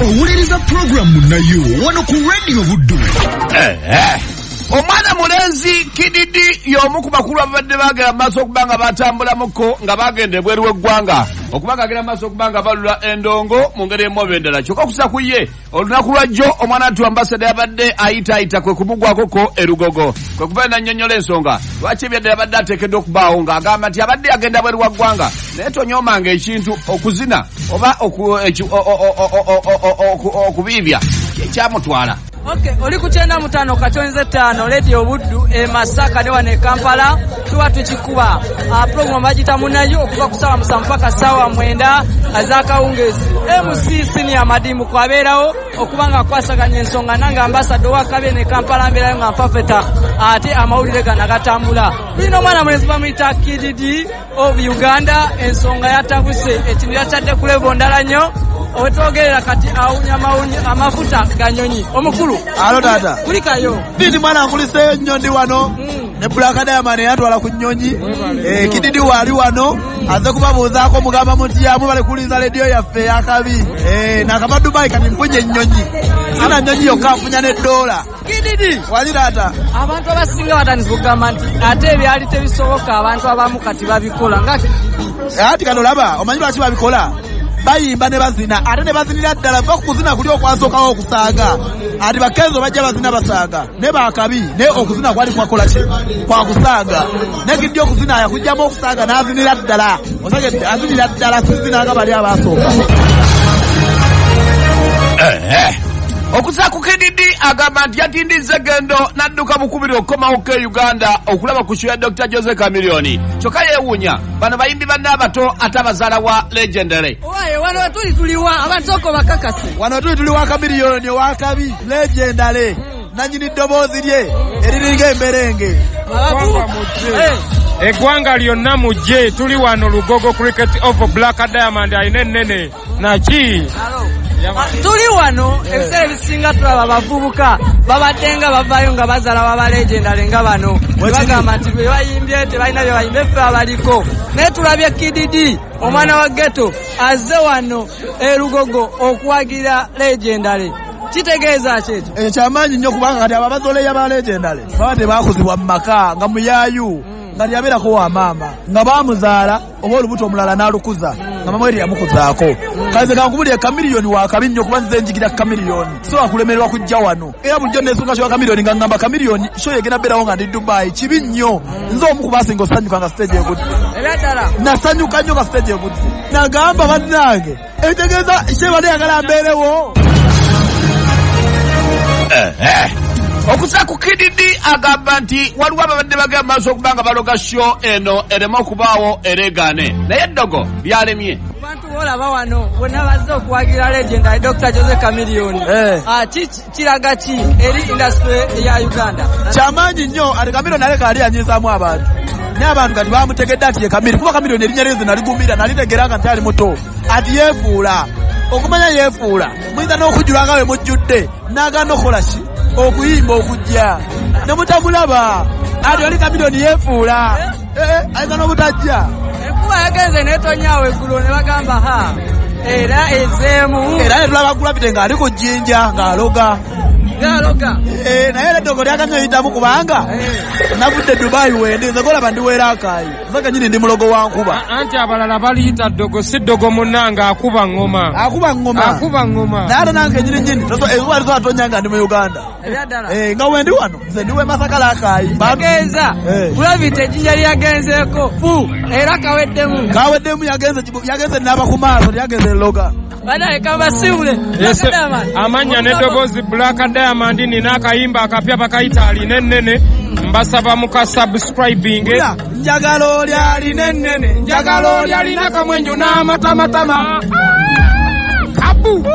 owuliriza programu nayo wano ku Radio Buddu. Omwana mulenzi Kididi y'omu ku bakulu ababadde bagera maaso okubanga batambulamuko nga bagenda ebweru w'eggwanga okubanga agera maaso okubanga balula endongo mu ngeri emu endala. Kyokka okusa ku ye olunaku lwajjo omwana atu ambasada yabadde ayitaayita kwe kumugwakoko erugogo kwe kuba nannyonnyola ensonga lwaki ebyadde yabadde ateekeddwa okubaawo ng'agamba nti abadde agenda bweru wa ggwanga naye tonyoomanga ekintu okuzina oba okubiibya ekyamutwala. Okay, oli ku 95 katonze 5 Radio Buddu Masaka ne wane Kampala tuba tukikuba program bagita munayo okuva ku sawa 7 mpaka sawa 9 azakawungezi MC senior madimu kwabeerawo okubanga kwasaganya ensonga nange ambassador wa Kabe ne Kampala mberayo nga mpafeta ate amawulire gana gatambula bino mwana mwezi bamuyita Kididi of Uganda ensonga yatabuse ekintu yakadde ku level ndala nnyo otogerera kati awunya amafuta ganyonyi omukulu alo tata kulikayo Kididi mwana nkulise nyondi wano ne Black Diamond yatwala ku nnyonyi Kididi wali wano aze kubabuuzaako mugamba mutyamu bale kulinza radio yaffe yakabi nakava Dubai kati mpunye nnyonyi sina nnyonyi yokka nfunya $1 Kididi wali tata abantu abasinga batandise okugamba nti ate ebyali tebisoboka abantu abamu kati babikola nga ati kano laba omanyi lwaki babikola bayimba ne bazina ate ne bazinira ddala va kuzina kuli okwasookawo okusaaga ati bakenzo bajja bazina basaaga ne bakabi ne okuzina kwali kwakola ki kwakusaaga ne Kididi okuzina yakujjamu okusaaga n'azinira ddala osagedde azinira ddala sizinanga bali abasooka. Okusa ku Kididi agamba nti yatindiza gendo n'adduka bukubiri okukomawo ke Uganda okulaba ku show ya Dr. Jose Chameleone kyokka yeewuunya bano bayimbi banne abato ate abazaala wa Legendary. Oye wano tuliwa abantu oko bakakasi wano tuliwa Chameleone wakabi Legendary nanyini ddoboozi lye eriringa emberenge eggwanga lyonna mujje tuli wano Lugogo Cricket of Black Diamond ayina ennene naki tuli wano ebiseera ebisinga tulaba abavubuka babaddenga bavaayo nga bazaala baba Legendary nga bano bagamba nti bwe bayimbye tebalina bye bayimbe ffe abaliko naye tulabye Kididi omwana wa ghetto azze wano Lugogo okuwagira Legendary kitegeeza kyekyo kyamaanyi nnyo kubanga kati ababazoleya ba Legendary baba tebakuzibwa mu maka nga muyaayu nga lyabeerako wa maama nga baamuzaala oba olubuto omulala n'alukuza nga mama eri yamukuzaako kaze kankubulire Chameleone wakabi nnyo kuba nze njigira Chameleone so akulemererwa kujja wano era bulijjo nesunga show ya Chameleone nga ngamba Chameleone show yegenda beerawo nga ndi Dubai kibi nnyo nze omu kubasinga osanyuka nga stage egudde nasanyuka nnyo nga stage egudde nagamba bannange ekitegeeza kyebade yagala mbeerewo. Okusa ku Kididi agamba nti waliwo ababadde bagenda maaso okubanga baloga show eno ereme okubaawo ereegaane naye eddogo byalemye abantu olaba wano bonna bazze okuwagira Legendary Dr. Jose Chameleone kiraga ki eri industry ya Uganda kyamaanyi nnyo ati Chameleone aleka ali anyizaamu abantu naye abantu kati bamutegedde ati ye Chameleone kuba Chameleone erinnya lyenze naligumira nalitegeranga nti ali muto ati yeefuula okumanya yeefuula muyinza n'okujjula nga we mujjudde n'agaana okola ki okuyimba okujja ne mutamulaba ati oli Chameleone yeefuula ayinza n'obutajja enkuba yagenze netonyaawo eggulo ne bagamba era ezeemu era ne tulaba Gravity ng'ali ku jjinja ng'aloga naye eddogo lyaganyo yitamu kubanga navudde Dubai wende nze golaba ndiweera akaayi nze nyini ndi mulogo wa nkuba anti abalala baliyita ddogo si ddogo munnange akuba ngoma naye ate nange nyini enkuba lizo atonya nga ndi mu Uganda nga wendi wano nze ndiwe Masakala akaayi bagenza Gravity ejjinja lyagenzeeko era kaweddemu yagenze n'aba ku maaso lyagenze loga amanya n'eddoboozi Black Diamond nina akayimba akapya bakayita alina ennene mbasaba muka subscribing njagalo lyalina ennene njagalo lyalina kamwenju n'amatamatama kabu